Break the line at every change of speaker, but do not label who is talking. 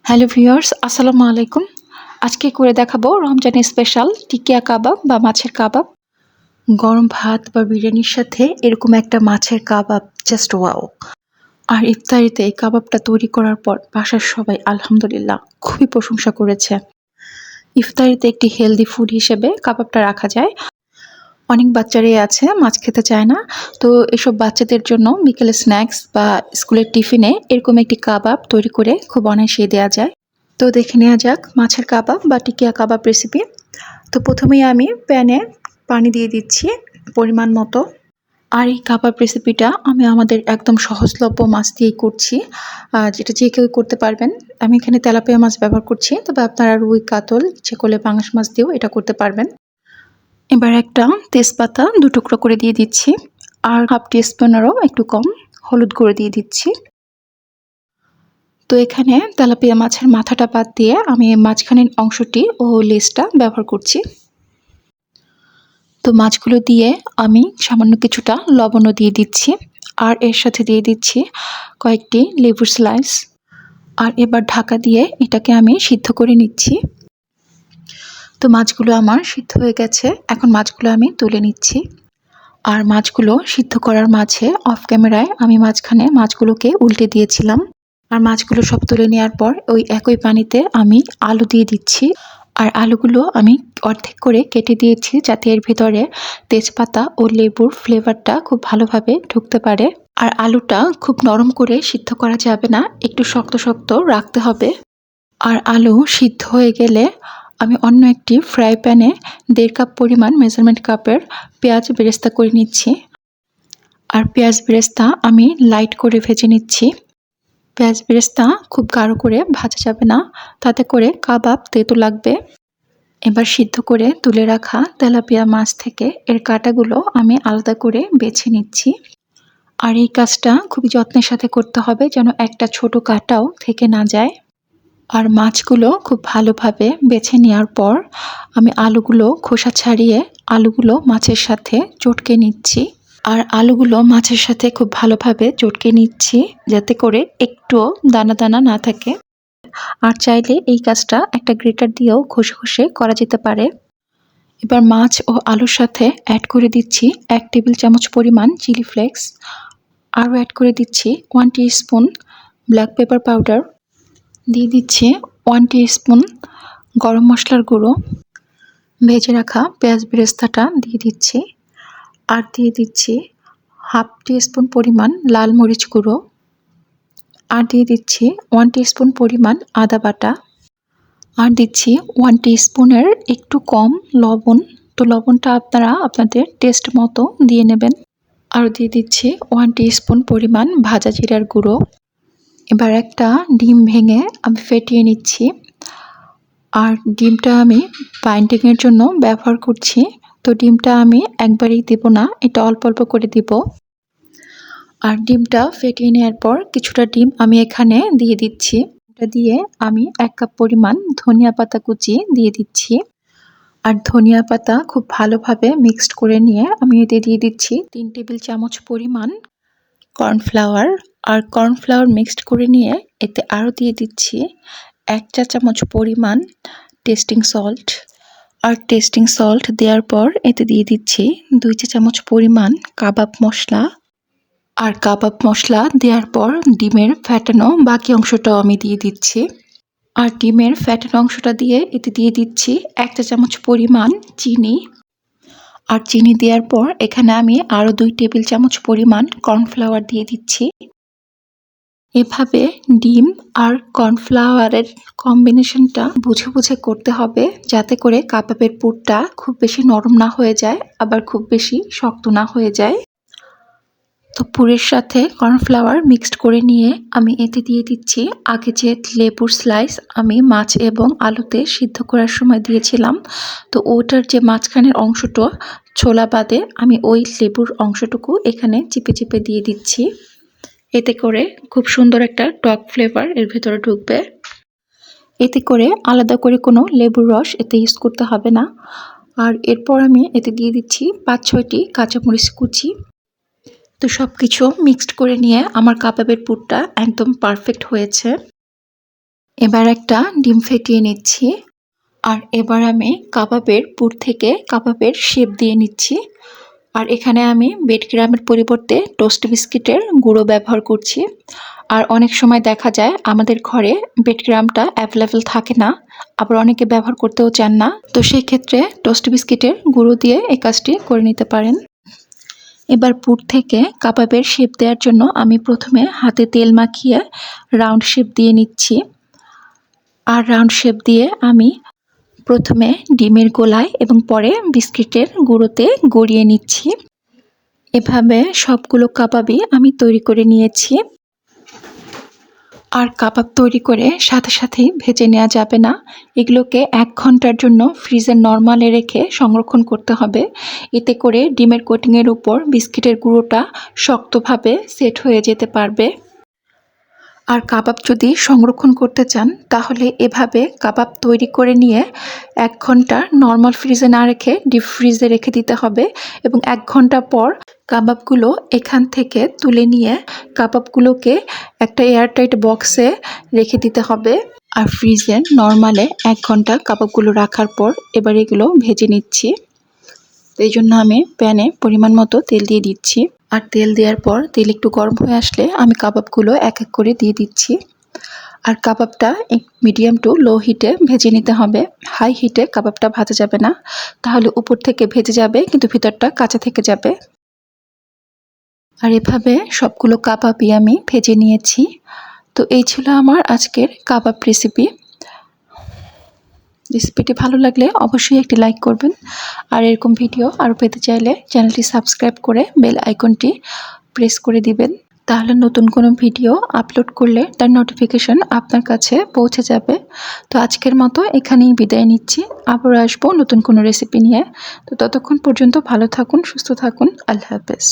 Hello viewers, আসসালামু আলাইকুম। আজকে করে দেখাবো রমজানের স্পেশাল টিকিয়া কাবাব বা মাছের কাবাব। গরম ভাত বা বিরিয়ানির সাথে এরকম একটা মাছের কাবাব জাস্ট ওয়াও! আর ইফতারিতে এই কাবাবটা তৈরি করার পর বাসার সবাই আলহামদুলিল্লাহ খুবই প্রশংসা করেছে। ইফতারিতে একটি হেলদি ফুড হিসেবে কাবাবটা রাখা যায়। অনেক বাচ্চারাই আছে মাছ খেতে চায় না। তো এসব বাচ্চাদের জন্য বিকেলে স্ন্যাক্স বা স্কুলের টিফিনে এরকম একটি কাবাব তৈরি করে খুব অনায়াসেই দেয়া যায়। তো দেখে নেওয়া যাক মাছের কাবাব বা টিকিয়া কাবাব রেসিপি। তো প্রথমেই আমি প্যানে পানি দিয়ে দিচ্ছি পরিমাণ মতো। আর এই কাবাব রেসিপিটা আমি আমাদের একদম সহজলভ্য মাছ দিয়েই করছি, যেটা যে কেউ করতে পারবেন। আমি এখানে তেলাপিয়া মাছ ব্যবহার করছি, তবে আপনারা রুই, কাতল, ইচ্ছে করলে পাঙাশ মাছ দিয়েও এটা করতে পারবেন। এবার একটা তেজপাতা ২ টুকরো করে দিয়ে দিচ্ছি, আর হাফ টিস্পুনেরও একটু কম হলুদ গুঁড়ো দিয়ে দিচ্ছি। তো এখানে তেলাপিয়া মাছের মাথাটা বাদ দিয়ে আমি মাঝখানের অংশটি ও লেজটা ব্যবহার করছি। তো মাছগুলো দিয়ে আমি সামান্য কিছুটা লবণও দিয়ে দিচ্ছি, আর এর সাথে দিয়ে দিচ্ছি কয়েকটি লেবুর স্লাইস। আর এবার ঢাকা দিয়ে এটাকে আমি সিদ্ধ করে নিচ্ছি। তো মাছগুলো আমার সিদ্ধ হয়ে গেছে, এখন মাছগুলো আমি তুলে নিচ্ছি। আর মাছগুলো সিদ্ধ করার মাঝে অফ ক্যামেরায় আমি মাঝখানে মাছগুলোকে উল্টে দিয়েছিলাম। আর মাছগুলো সব তুলে নেওয়ার পর ওই একই পানিতে আমি আলু দিয়ে দিচ্ছি। আর আলুগুলো আমি অর্ধেক করে কেটে দিয়েছি, যাতে এর ভেতরে তেজপাতা ও লেবুর ফ্লেভারটা খুব ভালোভাবে ঢুকতে পারে। আর আলুটা খুব নরম করে সিদ্ধ করা যাবে না, একটু শক্ত শক্ত রাখতে হবে। আর আলু সিদ্ধ হয়ে গেলে আমি অন্য একটি ফ্রাই প্যানে ১.৫ কাপ পরিমাণ মেজারমেন্ট কাপের পেঁয়াজ বেরেস্তা করে নিচ্ছি। আর পেঁয়াজ বেরেস্তা আমি লাইট করে ভেজে নিচ্ছি। পেঁয়াজ বেরেস্তা খুব গাঢ় করে ভাজা যাবে না, তাতে করে কাবাব তেতো লাগবে। এবার সিদ্ধ করে তুলে রাখা তেলাপিয়া মাছ থেকে এর কাঁটাগুলো আমি আলাদা করে বেছে নিচ্ছি। আর এই কাজটা খুবই যত্নের সাথে করতে হবে, যেন একটা ছোট কাঁটাও থেকে না যায়। আর মাছগুলো খুব ভালোভাবে বেছে নেওয়ার পর আমি আলুগুলো খোসা ছাড়িয়ে আলুগুলো মাছের সাথে চটকে নিচ্ছি। আর আলুগুলো মাছের সাথে খুব ভালোভাবে চটকে নিচ্ছি, যাতে করে একটুও দানা দানা না থাকে। আর চাইলে এই কাজটা একটা গ্রেটার দিয়েও ঘষে ঘষে করা যেতে পারে। এবার মাছ ও আলুর সাথে অ্যাড করে দিচ্ছি ১ টেবিল চামচ পরিমাণ চিলি ফ্লেক্স। আরও অ্যাড করে দিচ্ছি 1 টিস্পুন ব্ল্যাক পেপার পাউডার। দিয়ে দিচ্ছি 1 টিস্পুন গরম মশলার গুঁড়ো। ভেজে রাখা পেঁয়াজ বেরেস্তাটা দিয়ে দিচ্ছি। আর দিয়ে দিচ্ছি হাফ টিস্পুন পরিমাণ লাল মরিচ গুঁড়ো। আর দিয়ে দিচ্ছি 1 টিস্পুন পরিমাণ আদা বাটা। আর দিচ্ছি 1 টিস্পুনের একটু কম লবণ। তো লবণটা আপনারা আপনাদের টেস্ট মতো দিয়ে নেবেন। আর দিয়ে দিচ্ছি 1 টিস্পুন পরিমাণ ভাজা জিরার গুঁড়ো। এবার একটা ডিম ভেঙে আমি ফেটিয়ে নিচ্ছি। আর ডিমটা আমি বাইন্ডিংয়ের জন্য ব্যবহার করছি। তো ডিমটা আমি একবারেই দেব না, এটা অল্প অল্প করে দিব। আর ডিমটা ফেটিয়ে নেওয়ার পর কিছুটা ডিম আমি এখানে দিয়ে দিচ্ছি। এটা দিয়ে আমি ১ কাপ পরিমাণ ধনিয়া পাতা কুচি দিয়ে দিচ্ছি। আর ধনিয়া পাতা খুব ভালোভাবে মিক্সড করে নিয়ে আমি এতে দিয়ে দিচ্ছি ৩ টেবিল চামচ পরিমাণ কর্নফ্লাওয়ার। আর কর্নফ্লাওয়ার মিক্সড করে নিয়ে এতে আরও দিয়ে দিচ্ছি ১ চা চামচ পরিমাণ টেস্টিং সল্ট। আর টেস্টিং সল্ট দেওয়ার পর এতে দিয়ে দিচ্ছি ২ চা চামচ পরিমাণ কাবাব মশলা। আর কাবাব মশলা দেওয়ার পর ডিমের ফ্যাটানো বাকি অংশটাও আমি দিয়ে দিচ্ছি। আর ডিমের ফ্যাটানো অংশটা দিয়ে এতে দিয়ে দিচ্ছি ১ চা চামচ পরিমাণ চিনি। আর চিনি দেওয়ার পর এখানে আমি আরও ২ টেবিল চামচ পরিমাণ কর্নফ্লাওয়ার দিয়ে দিচ্ছি। এভাবে ডিম আর কর্নফ্লাওয়ারের কম্বিনেশনটা বুঝে বুঝে করতে হবে, যাতে করে কাবাবের পুরটা খুব বেশি নরম না হয়ে যায়, আবার খুব বেশি শক্ত না হয়ে যায়। তো পুরের সাথে কর্নফ্লাওয়ার মিক্সড করে নিয়ে আমি এতে দিয়ে দিচ্ছি আগে যে লেবুর স্লাইস আমি মাছ এবং আলুতে সিদ্ধ করার সময় দিয়েছিলাম। তো ওটার যে মাঝখানের অংশটা ছোলা বাদে আমি ওই লেবুর অংশটুকু এখানে চিপে চিপে দিয়ে দিচ্ছি। এতে করে খুব সুন্দর একটা টক ফ্লেভার এর ভেতরে ঢুকবে। এতে করে আলাদা করে কোনো লেবুর রস এতে ইউজ করতে হবে না। আর এরপর আমি এতে দিয়ে দিচ্ছি ৫-৬টি কাঁচামরিচ কুচি। তো সব কিছু মিক্সড করে নিয়ে আমার কাবাবের পুরটা একদম পারফেক্ট হয়েছে। এবার একটা ডিম ফেটিয়ে নিচ্ছি। আর এবার আমি কাবাবের পুর থেকে কাবাবের শেপ দিয়ে নিচ্ছি। আর এখানে আমি ব্রেডক্রাম্বের পরিবর্তে টোস্ট বিস্কিটের গুঁড়ো ব্যবহার করছি। আর অনেক সময় দেখা যায় আমাদের ঘরে ব্রেডক্রাম্বটা অ্যাভেলেবেল থাকে না, আবার অনেকে ব্যবহার করতেও চান না। তো সেই ক্ষেত্রে টোস্ট বিস্কিটের গুঁড়ো দিয়ে এই কাজটি করে নিতে পারেন। এবার পুর থেকে কাবাবের শেপ দেওয়ার জন্য আমি প্রথমে হাতে তেল মাখিয়ে রাউন্ড শেপ দিয়ে নিচ্ছি। আর রাউন্ড শেপ দিয়ে আমি প্রথমে ডিমের গোলায় এবং পরে বিস্কিটের গুঁড়োতে গড়িয়ে নিচ্ছি। এভাবে সবগুলো কাবাবই আমি তৈরি করে নিয়েছি। আর কাবাব তৈরি করে সাথে সাথেই ভেজে নেওয়া যাবে না, এগুলোকে 1 ঘন্টার জন্য ফ্রিজে নরমালে রেখে সংরক্ষণ করতে হবে। এতে করে ডিমের কোটিংয়ের উপর বিস্কিটের গুঁড়োটা শক্তভাবে সেট হয়ে যেতে পারবে। আর কাবাব যদি সংরক্ষণ করতে চান তাহলে এভাবে কাবাব তৈরি করে নিয়ে 1 ঘন্টা নর্মাল ফ্রিজে না রেখে ডিপ ফ্রিজে রেখে দিতে হবে এবং 1 ঘন্টা পর কাবাবগুলো এখান থেকে তুলে নিয়ে কাবাবগুলোকে একটা এয়ারটাইট বক্সে রেখে দিতে হবে। আর ফ্রিজে নর্মালে 1 ঘন্টা কাবাবগুলো রাখার পর এবার এগুলো ভেজে নিচ্ছি। তো এই জন্য আমি প্যানে পরিমাণ মতো তেল দিয়ে দিচ্ছি। আর তেল দেওয়ার পর তেল একটু গরম হয়ে আসলে আমি কাবাবগুলো এক এক করে দিয়ে দিচ্ছি। আর কাবাবটা মিডিয়াম টু লো হিটে ভেজে নিতে হবে। হাই হিটে কাবাবটা ভাজা যাবে না, তাহলে উপর থেকে ভেজে যাবে কিন্তু ভিতরটা কাঁচা থেকে যাবে। আর এভাবে সবগুলো কাবাবই আমি ভেজে নিয়েছি। তো এই ছিল আমার আজকের কাবাব রেসিপি। রেসিপিটি ভালো লাগলে অবশ্যই একটি লাইক করবেন। আর এরকম ভিডিও আরও পেতে চাইলে চ্যানেলটি সাবস্ক্রাইব করে বেল আইকনটি প্রেস করে দিবেন, তাহলে নতুন কোনো ভিডিও আপলোড করলে তার নোটিফিকেশন আপনার কাছে পৌঁছে যাবে। তো আজকের মতো এখানেই বিদায় নিচ্ছি, আবার আসবো নতুন কোনো রেসিপি নিয়ে। তো ততক্ষণ পর্যন্ত ভালো থাকুন, সুস্থ থাকুন, আল্লাহ হাফেজ।